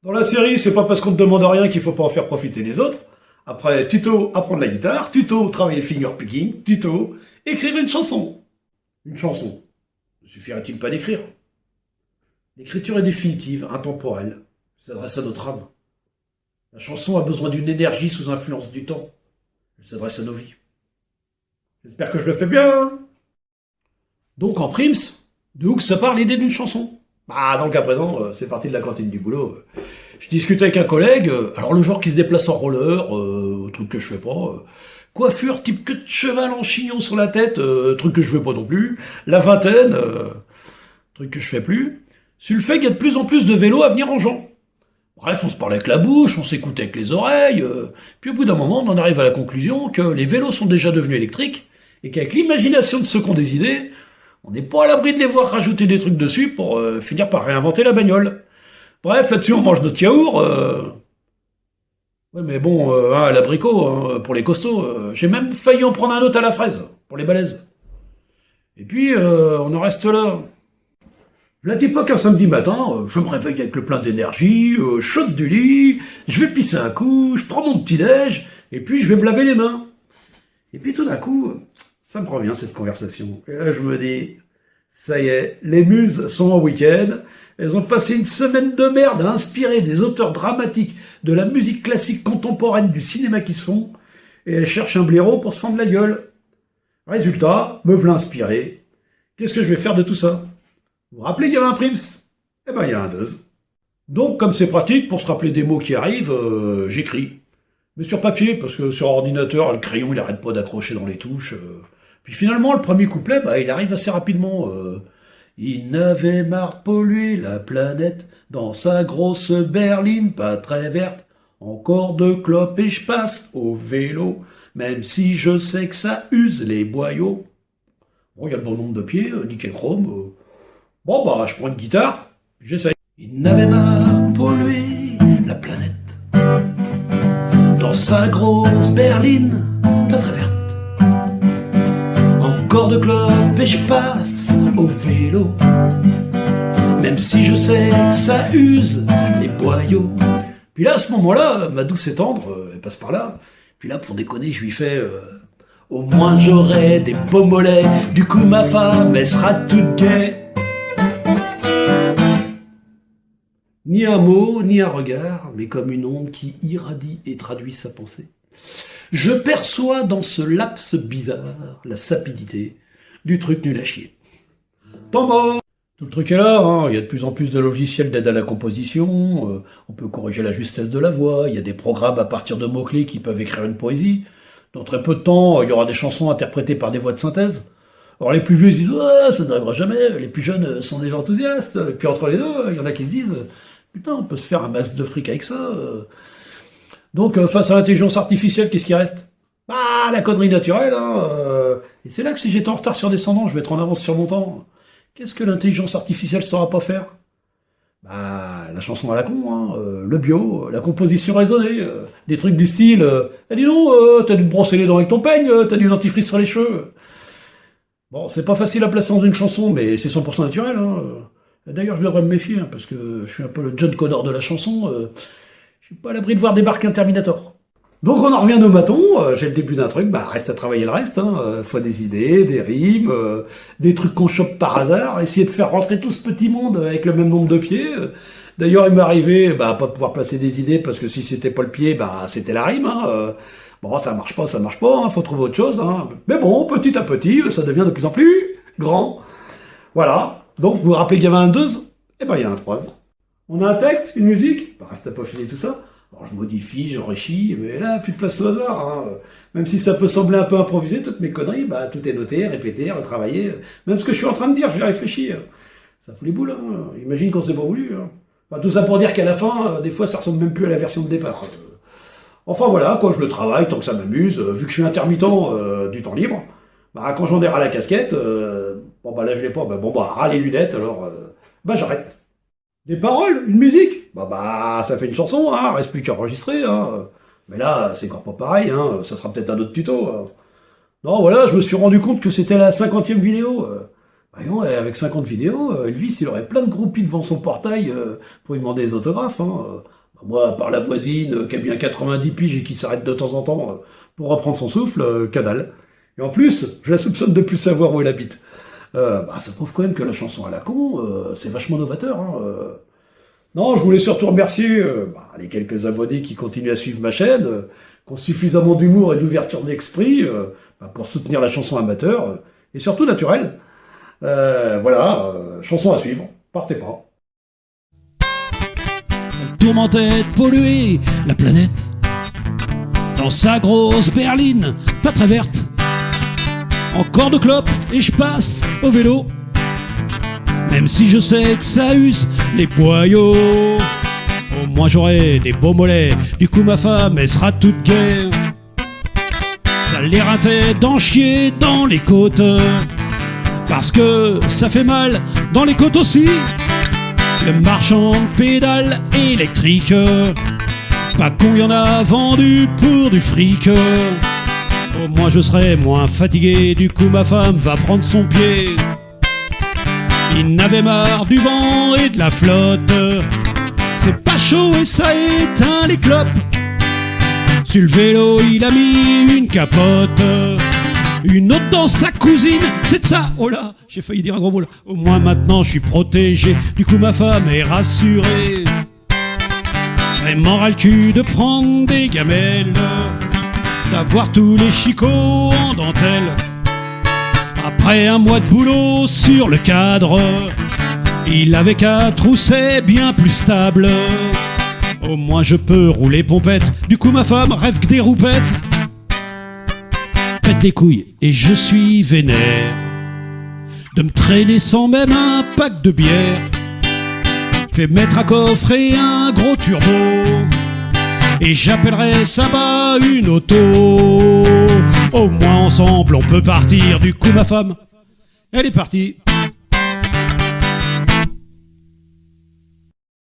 Dans la série, c'est pas parce qu'on te demande rien qu'il faut pas en faire profiter les autres. Après, tuto apprendre la guitare, tuto travailler le finger picking, tuto écrire une chanson. Une chanson. Ne suffirait-il pas d'écrire? L'écriture est définitive, intemporelle. Elle s'adresse à notre âme. La chanson a besoin d'une énergie sous influence du temps. Elle s'adresse à nos vies. J'espère que je le fais bien, hein. Donc en prims, de où que ça part l'idée d'une chanson? Bah, dans le cas présent, c'est parti de la cantine du boulot. Je discutais avec un collègue, alors le genre qui se déplace en roller, truc que je fais pas. Coiffure type queue de cheval en chignon sur la tête, truc que je fais pas non plus. La vingtaine, truc que je fais plus. Sur le fait qu'il y a de plus en plus de vélos à venir en gens. Bref, on se parle avec la bouche, on s'écoute avec les oreilles, puis au bout d'un moment, on en arrive à la conclusion que les vélos sont déjà devenus électriques, et qu'avec l'imagination de ceux qui ont des idées, on n'est pas à l'abri de les voir rajouter des trucs dessus pour finir par réinventer la bagnole. Bref, là-dessus, on mange notre yaourt. Ouais, mais bon, à l'abricot, hein, pour les costauds. J'ai même failli en prendre un autre à la fraise, pour les balèzes. Et puis, on en reste là. Là, t'es pas qu'un samedi matin, je me réveille avec le plein d'énergie, je saute du lit, je vais pisser un coup, je prends mon petit-déj, et puis je vais me laver les mains. Et puis tout d'un coup, ça me revient cette conversation. Et là, je me dis, ça y est, les muses sont en week-end, elles ont passé une semaine de merde à inspirer des auteurs dramatiques de la musique classique contemporaine du cinéma qui se font, et elles cherchent un blaireau pour se fendre la gueule. Résultat, me v'là inspiré. Qu'est-ce que je vais faire de tout ça? Vous vous rappelez qu'il y avait un prims? Eh ben, il y a un deux. Donc, comme c'est pratique, pour se rappeler des mots qui arrivent, j'écris. Mais sur papier, parce que sur ordinateur, le crayon, il arrête pas d'accrocher dans les touches. Puis finalement, le premier couplet, bah, il arrive assez rapidement. Il n'avait marre polluer la planète dans sa grosse berline pas très verte. Encore de clopes et je passe au vélo, même si je sais que ça use les boyaux. Bon, il y a le bon nombre de pieds, nickel chrome. Bon, bah, je prends une guitare, j'essaye. Il n'avait marre polluer la planète dans sa grosse berline pas très verte. Encore de clopes et je passe au vélo, même si je sais que ça use les boyaux. Puis là, à ce moment-là, ma douce et tendre, elle passe par là. Puis là, pour déconner, je lui fais au moins j'aurai des beaux mollets, du coup ma femme, elle sera toute gaie. Ni un mot, ni un regard, mais comme une onde qui irradie et traduit sa pensée. Je perçois dans ce laps bizarre la sapidité du truc nul à chier. Temps mort. Tout le truc est là, hein. Il y a de plus en plus de logiciels d'aide à la composition, on peut corriger la justesse de la voix, il y a des programmes à partir de mots-clés qui peuvent écrire une poésie. Dans très peu de temps, il y aura des chansons interprétées par des voix de synthèse. Alors les plus vieux ils disent ouais, ça n'arrivera jamais, les plus jeunes sont déjà enthousiastes, et puis entre les deux, il y en a qui se disent putain, on peut se faire un masse de fric avec ça. Donc, face à l'intelligence artificielle, qu'est-ce qui reste? Ah, la connerie naturelle, hein. Et c'est là que si j'étais en retard sur descendant, je vais être en avance sur mon temps. Qu'est-ce que l'intelligence artificielle saura pas faire? Bah, la chanson à la con, hein, le bio, la composition raisonnée, des trucs du style eh, dis donc, t'as dû te brosser les dents avec ton peigne, t'as du dentifrice sur les cheveux. Bon, c'est pas facile à placer dans une chanson, mais c'est 100% naturel, hein. D'ailleurs, je devrais me méfier, hein, parce que je suis un peu le John Connor de la chanson. Je suis pas à l'abri de voir débarquer un Terminator. Donc on en revient à nos bâtons, j'ai le début d'un truc, bah reste à travailler le reste, hein. Faut des idées, des rimes, des trucs qu'on chope par hasard, essayer de faire rentrer tout ce petit monde avec le même nombre de pieds. D'ailleurs il m'est arrivé, bah pas de pouvoir placer des idées, parce que si c'était pas le pied, bah c'était la rime, hein. Bon ça marche pas, hein. Faut trouver autre chose, hein. Mais bon, petit à petit, ça devient de plus en plus grand. Voilà. Donc, vous vous rappelez qu'il y avait un 2? Eh ben, il y a un 3. On a un texte, une musique? Bah, reste à peaufiner tout ça. Alors, je modifie, j'enrichis, mais là, plus de place au hasard, hein. Même si ça peut sembler un peu improvisé, toutes mes conneries, bah, tout est noté, répété, retravaillé. Même ce que je suis en train de dire, je vais réfléchir. Ça fout les boules, hein. Imagine qu'on s'est pas voulu, hein. Enfin, tout ça pour dire qu'à la fin, des fois, ça ressemble même plus à la version de départ. Enfin, voilà, quoi, je le travaille tant que ça m'amuse. Vu que je suis intermittent du temps libre, bah, quand j'en ai ras la casquette, bon bah là je l'ai pas, bah bon bah ras les lunettes, alors bah j'arrête. Des paroles, une musique, bah ça fait une chanson, hein, reste plus qu'à enregistrer, hein. Mais là c'est encore pas pareil, hein, ça sera peut-être un autre tuto. Non voilà, je me suis rendu compte que c'était la 50e vidéo. Voyons, avec 50 vidéos, Elvis, il aurait plein de groupies devant son portail pour lui demander des autographes. Hein. Moi, par la voisine qui a bien 90 piges et qui s'arrête de temps en temps pour reprendre son souffle, que dalle. Et en plus, je la soupçonne de plus savoir où elle habite. Ça prouve quand même que la chanson à la con, c'est vachement novateur. Hein. Non, je voulais surtout remercier les quelques abonnés qui continuent à suivre ma chaîne, qui ont suffisamment d'humour et d'ouverture d'esprit pour soutenir la chanson amateur, et surtout naturelle. Chanson à suivre, partez pas. Ça tourmentait de polluer la planète dans sa grosse berline, pas très verte. Encore de clopes et je passe au vélo, même si je sais que ça use les boyaux. Au moins j'aurai des beaux mollets, du coup ma femme elle sera toute gaie. Ça l'éreintait d'en chier dans les côtes, parce que ça fait mal dans les côtes aussi. Le marchand de pédales électriques, pas qu'on y en a vendu pour du fric. Au moins je serai moins fatigué, du coup ma femme va prendre son pied. Il n'avait marre du vent et de la flotte, c'est pas chaud et ça éteint les clopes. Sur le vélo il a mis une capote, une autre dans sa cousine, c'est de ça. Oh là, j'ai failli dire un gros mot là. Au moins maintenant je suis protégé, du coup ma femme est rassurée. Vraiment ras le cul de prendre des gamelles, d'avoir tous les chicots en dentelle. Après un mois de boulot sur le cadre, il avait qu'à trousser bien plus stable. Au moins je peux rouler pompette, du coup ma femme rêve que des roupettes. Pète les couilles et je suis vénère de me traîner sans même un pack de bière. Je vais mettre un coffre et un gros turbo, et j'appellerai ça bas une auto. Au moins ensemble on peut partir, du coup ma femme, elle est partie.